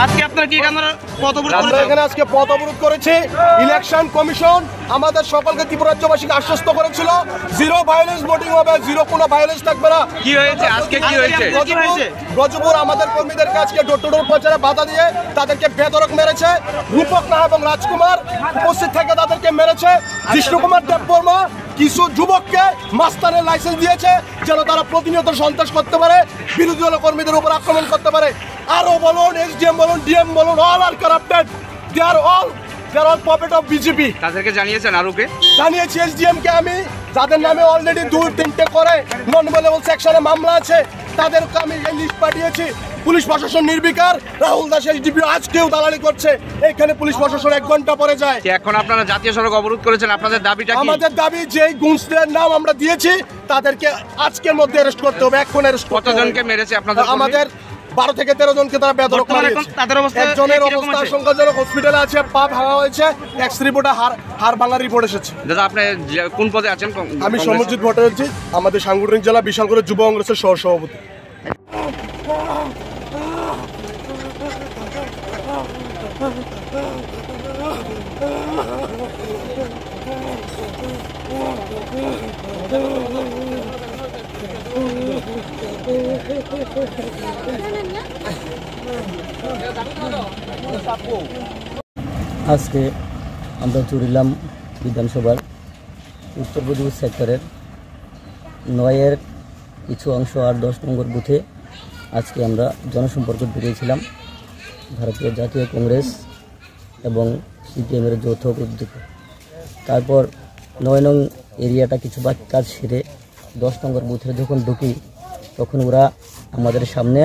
আজকে আপনারা কি আজকে পথ অবরোধ করেছে। ইলেকশন কমিশন আমাদের সকলকে ত্রিপুরা রাজ্যবাসীকে আশ্বস্ত করেছিল জিরো ভায়োলেন্স ভোটিং হবে, জিরো কোনো ভায়োলেন্স থাকবে না। কি হয়েছে আজকে? কি হয়েছে? গজপুর আমাদের কর্মীদেরকে আজকে ডোর টু ডোর প্রচারে বাধা দিয়ে তাদেরকে বেধড়ক মেরেছে। রূপক নাহা এবং রাজকুমার উপস্থিত থেকে তাদেরকে মেরেছে। জিষ্ণু কুমার দেববর্মা কিছু যুবককে মাস্তানের লাইসেন্স দিয়েছে যেন তারা প্রতিনিয়ত সন্ত্রাস করতে পারে, বিরোধী দল কর্মীদের উপর আক্রমণ করতে পারে। আরও বলুন, এসডিএম বলুন, ডিএম বলুন, all are corrupted. They are all puppet of BJP. তাদেরকে জানিয়েছেন? আরোকে জানিয়েছি, এসডিএম কে আমি, যাদের নামে অলরেডি 2-3টে করে নন অ্যাভেলেবল সেকশনে মামলা আছে, তাদেরকে আমি এই লিস্ট পাঠিয়েছি। পুলিশ প্রশাসন নির্বিকার। রাহুল দাস এসডিপি আজকেও দালালি করছে। এখানে পুলিশ প্রশাসন 1 ঘন্টা পরে যায়। এখন আপনারা জাতীয় সড়ক অবরোধ করেছেন, আপনাদের দাবিটা কি? আমাদের দাবি যেই গুন্সদের নাম আমরা দিয়েছি তাদেরকে আজকের মধ্যে অ্যারেস্ট করতে হবে। এখন অ্যারেস্ট করতে হবে। কতজনকে মেরেছে আপনাদের? আমাদের 12 থেকে 13 জনকে তারা বেধড়ক মেরেছে। একজনের অবস্থা আশঙ্কাজনক, হসপিটালে আছে, পা ভাঙা হয়েছে। এক্স রিপোর্টে হাড় ভাঙার রিপোর্ট এসেছে। দাদা আপনি কোন পদে আছেন? আমি সমরজিৎ ভট্টাচার্য, আমাদের সাংগঠনিক জেলা বিশালগড় যুব কংগ্রেসের সহ সভাপতি। আজকে আমরা চুরিলাম বিধানসভার উত্তর পূর্ব সেক্টরের 9-এর কিছু অংশ আর 10 নম্বর বুথে আজকে আমরা জনসম্পর্ক বেরিয়েছিলাম ভারতীয় জাতীয় কংগ্রেস এবং সিপিএমের যৌথ উদ্যোগে। তারপর 9 নং এরিয়াটা কিছু বাকি কাজ সেরে 10 নম্বর বুথে যখন ঢুকি তখন ওরা আমাদের সামনে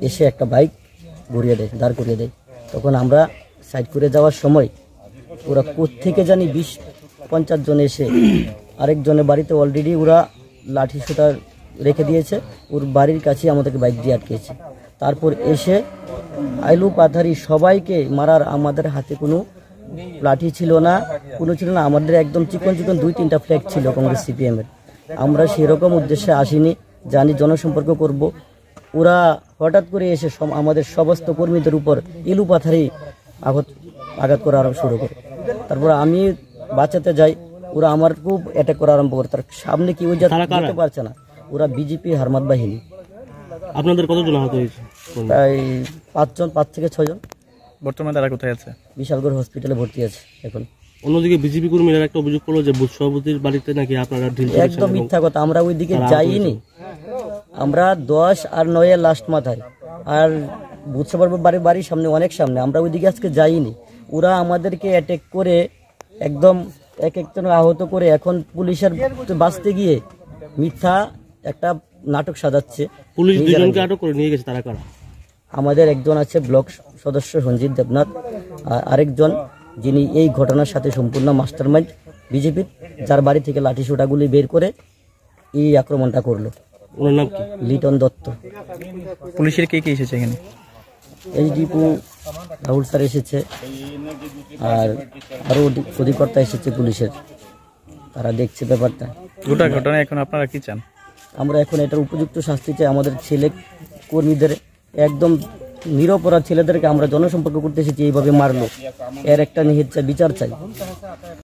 এসে একটা বাইক ঘুরিয়ে দেয়, দাঁড় করিয়ে দেয়। তখন আমরা সাইড করে যাওয়ার সময় ওরা কোত্থেকে জানি 20-50 জন এসে আরেকজনের বাড়িতে অলরেডি ওরা লাঠি সোটা রেখে দিয়েছে। ওর বাড়ির কাছে আমাদেরকে বাইক দিয়ে আটকেছে। তারপর এসে আইলু পাথারি সবাইকে মারার, আমাদের হাতে কোনো লাঠি ছিল না, কোনো ছিল না। আমাদের একদম চিকন 2-3টা ফ্ল্যাগ ছিল কংগ্রেস সিপিএমের। আমরা সেরকম উদ্দেশ্যে আসিনি, জানি জনসম্পর্ক করব। ওরা হঠাৎ করে এসে আমাদের সমস্ত কর্মীদের উপর ইলু পাথারি আঘাত করা আরম্ভ শুরু করে। তারপর আমি বাঁচাতে যাই, ওরা আমার খুব অ্যাটাক করা আরম্ভ করে। তার সামনে কি ওই যেতে পারছে না, ওরা বিজেপি হারমাত বাহিনী। আপনাদের কতজন আহত হয়েছে? প্রায় 5 থেকে 6 জন। বর্তমানে তারা কোথায় আছে? বিশালগড় হসপিটালে ভর্তি আছে এখন। অন্যদিকে বিজেপি কর্মীরা একটা অভিযোগ করলো যে বুথ সভাপতির বাড়িতে নাকি আপনারা ঢিল। একদম মিথ্যা কথা, আমরা ওইদিকে যাইনি। আমরা 10 আর 9-এর লাস্ট মাথায়, আর বুথ সভাপতির বাড়ির সামনে, অনেক সামনে। আমরা ওইদিকে আজকে যাইনি। ওরা আমাদেরকে অ্যাটাক করে একদম একজন আহত করে এখন পুলিশের বাঁচতে গিয়ে মিথ্যা একটা নাটক সাজাচ্ছে। পুলিশ 2 জনকে আটক করে নিয়ে গেছে। তারা কারা? আমাদের একজন আছে ব্লক সদস্য সঞ্জিত দেবনাথ, আর আরেকজন যিনি এই ঘটনার সাথে সম্পূর্ণ মাস্টারমাইন্ড বিজেপির, যার বাড়ি থেকে লাঠি সোটাগুলি বের করে এই আক্রমণটা করলো। ওনার নাম কি? লিটন দত্ত। পুলিশের কে কে এসেছে এখানে? এইচডিপি রাহুল স্যার এসেছে, আর আরও অধিকর্তা এসেছে পুলিশের। তারা দেখছে ব্যাপারটা। গোটা ঘটনা এখন আপনারা কি চান? আমরা এখন এটার উপযুক্ত শাস্তি চাই। আমাদের ছেলে কর্মীদের, একদম নিরপরাধ ছেলেদেরকে আমরা জনসম্পর্ক করতে এসেছি, এইভাবে মারলো, এর একটা নিহিত বিচার চাই।